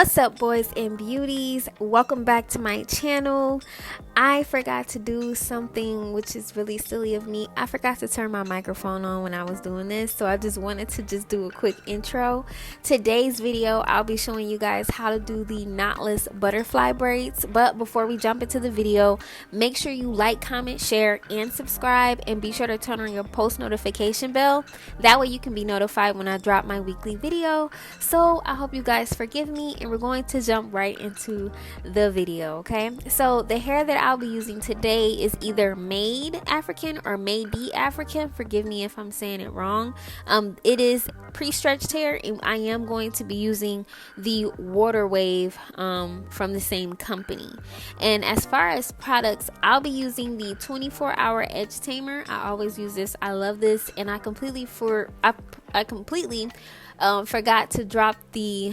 What's up, boys and beauties? Welcome back to my channel. I forgot to do something which is really silly of me. I forgot to turn my microphone on when I was doing this, so I just wanted to do a quick intro. Today's video I'll be showing you guys how to do the knotless butterfly braids. But before we jump into the video, make sure you like, comment, share, and subscribe, and be sure to turn on your post notification bell. That way you can be notified when I drop my weekly video. So I hope you guys forgive me, and we're going to jump right into the video. Okay, so the hair that I'll be using today is either Mayde African or Mayde African. Forgive me if I'm saying it wrong. It is pre-stretched hair, and I am going to be using the water wave from the same company. And as far as products, I'll be using the 24-hour edge tamer. I always use this. I love this, and I completely forgot to drop the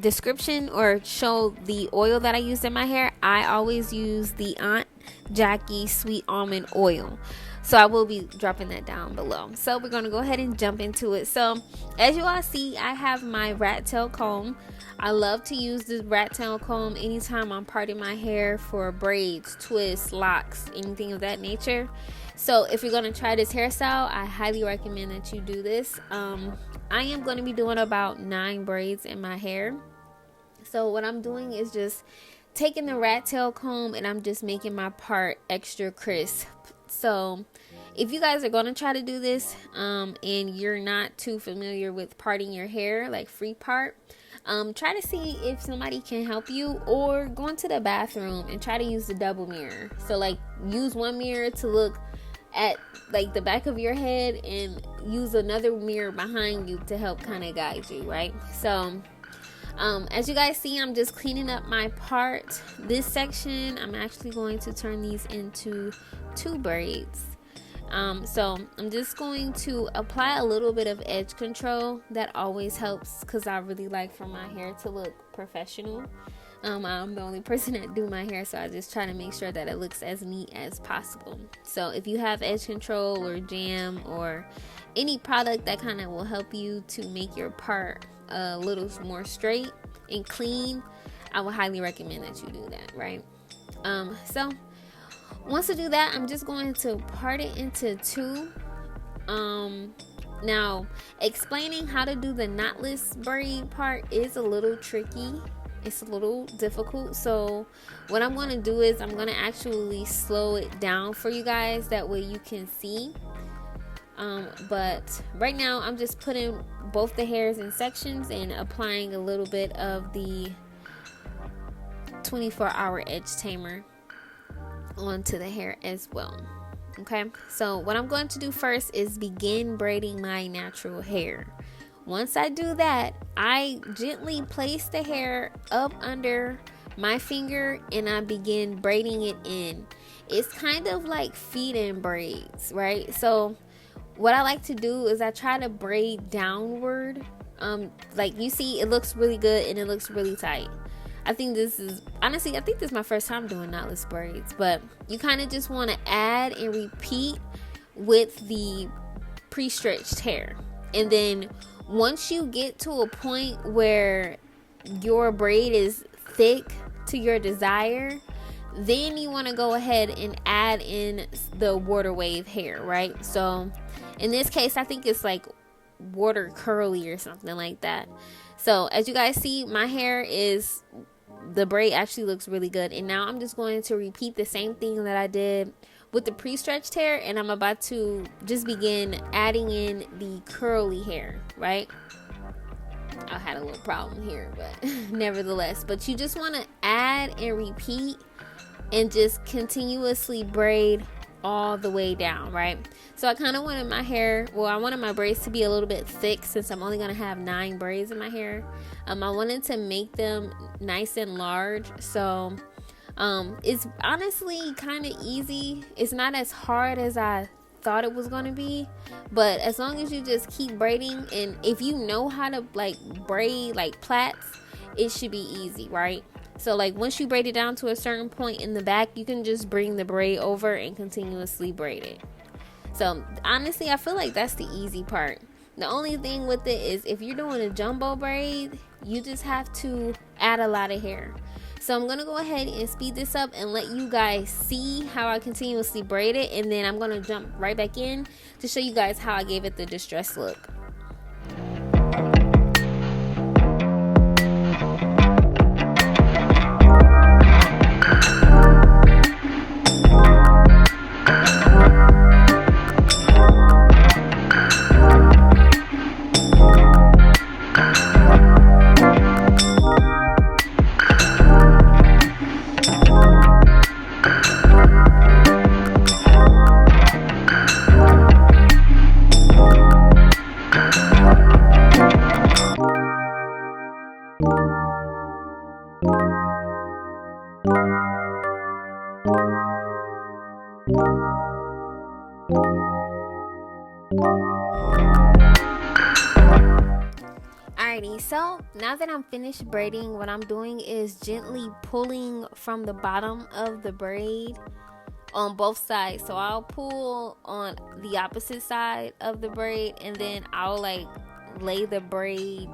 description or show the oil that I used in my hair. I always use the Aunt Jackie sweet almond oil, so I will be dropping that down below. So we're going to go ahead and jump into it. So as you all see, I have my rat tail comb. I love to use this rat tail comb anytime I'm parting my hair for braids, twists, locks, anything of that nature. So if you're going to try this hairstyle, I highly recommend that you do this. I am going to be doing about 9 braids in my hair. So what I'm doing is just taking the rat tail comb, and I'm just making my part extra crisp. So if you guys are going to try to do this and you're not too familiar with parting your hair, like free part, try to see if somebody can help you, or go into the bathroom and try to use the double mirror. So like use one mirror to look at like the back of your head, and use another mirror behind you to help kind of guide you, right? So as you guys see, I'm just cleaning up my part. This section, I'm actually going to turn these into 2 braids. So I'm just going to apply a little bit of edge control. That always helps, because I really like for my hair to look professional. I'm the only person that do my hair, so I just try to make sure that it looks as neat as possible. So if you have edge control or jam or any product that kind of will help you to make your part a little more straight and clean, I would highly recommend that you do that, right? So once I do that, I'm just going to part it into 2. Now explaining how to do the knotless braid part is a little tricky. It's a little difficult, so what I'm going to do is I'm going to actually slow it down for you guys, that way you can see. But right now I'm just putting both the hairs in sections and applying a little bit of the 24-hour edge tamer onto the hair as well. Okay, so what I'm going to do first is begin braiding my natural hair. Once I do that, I gently place the hair up under my finger, and I begin braiding it in. It's kind of like feed-in braids, right? So what I like to do is I try to braid downward. Like you see, it looks really good and it looks really tight. I think this is my first time doing knotless braids, but you kind of just want to add and repeat with the pre-stretched hair. And then once you get to a point where your braid is thick to your desire, then you want to go ahead and add in the water wave hair, right? So in this case, I think it's like water curly or something like that. So as you guys see, my hair is, the braid actually looks really good. And now I'm just going to repeat the same thing that I did with the pre-stretched hair, and I'm about to just begin adding in the curly hair, right? I had a little problem here, but nevertheless, but you just want to add and repeat and just continuously braid all the way down, right? So I kind of wanted my hair, I wanted my braids to be a little bit thick, since I'm only going to have 9 braids in my hair. I wanted to make them nice and large. So it's honestly kind of easy. It's not as hard as I thought it was going to be, but as long as you just keep braiding, and if you know how to like braid like plaits, it should be easy, right? So like once you braid it down to a certain point in the back, you can just bring the braid over and continuously braid it. So honestly, I feel like that's the easy part. The only thing with it is if you're doing a jumbo braid, You just have to add a lot of hair. So I'm going to go ahead and speed this up and let you guys see how I continuously braid it. And then I'm going to jump right back in to show you guys how I gave it the distressed look. Alrighty, so now that I'm finished braiding, what I'm doing is gently pulling from the bottom of the braid on both sides. So I'll pull on the opposite side of the braid, and then I'll like lay the braid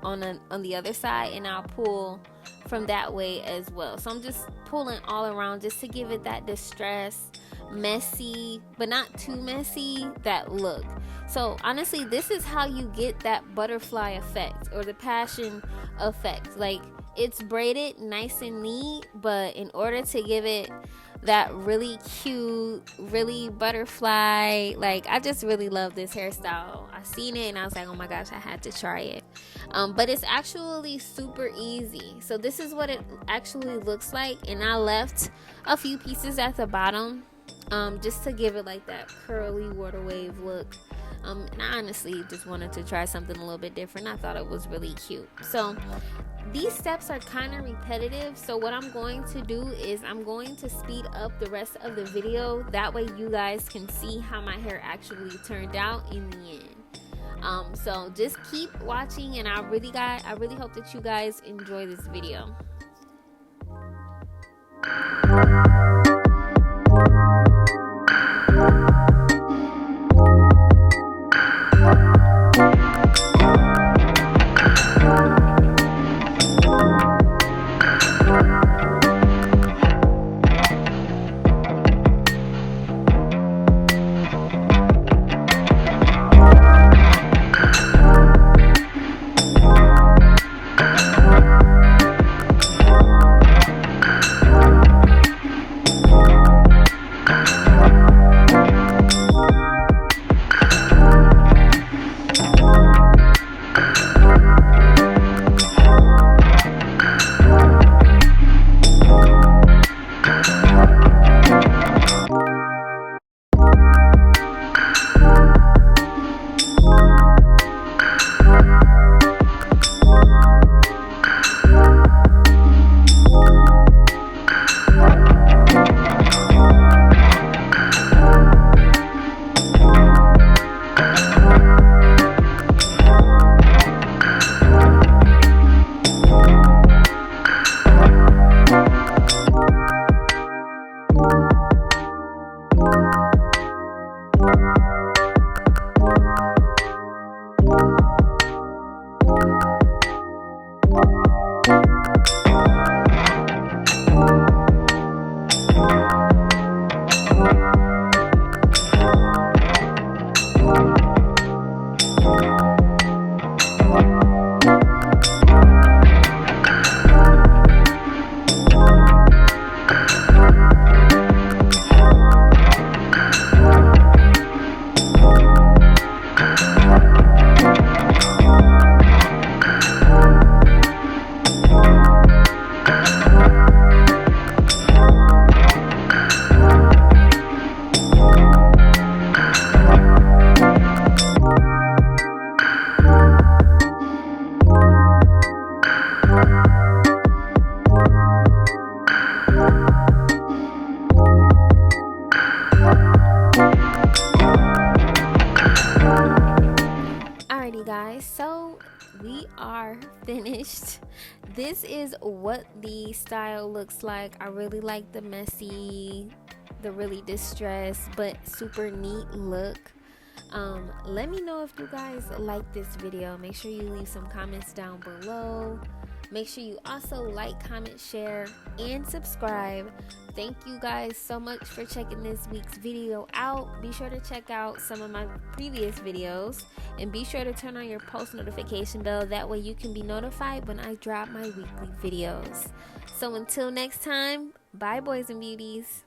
on the other side, and I'll pull from that way as well. So I'm just pulling all around just to give it that distressed, messy but not too messy that look. So honestly, this is how you get that butterfly effect or the passion effect. Like, it's braided nice and neat, but in order to give it that really cute, really butterfly, like, I just really love this hairstyle. I seen it and I was like, oh my gosh, I had to try it. But it's actually super easy. So this is what it actually looks like, and I left a few pieces at the bottom just to give it like that curly water wave look. And I honestly just wanted to try something a little bit different. I thought it was really cute. So these steps are kind of repetitive, so what I'm going to do is I'm going to speed up the rest of the video. That way you guys can see how my hair actually turned out in the end. So just keep watching, and I really hope that you guys enjoy this video. So we are finished. This is what the style looks like. I really like the messy, the really distressed but super neat look. Let me know if you guys like this video. Make sure you leave some comments down below. Make sure you also like, comment, share, and subscribe. Thank you guys so much for checking this week's video out. Be sure to check out some of my previous videos, and be sure to turn on your post notification bell. That way you can be notified when I drop my weekly videos. So until next time, bye boys and beauties.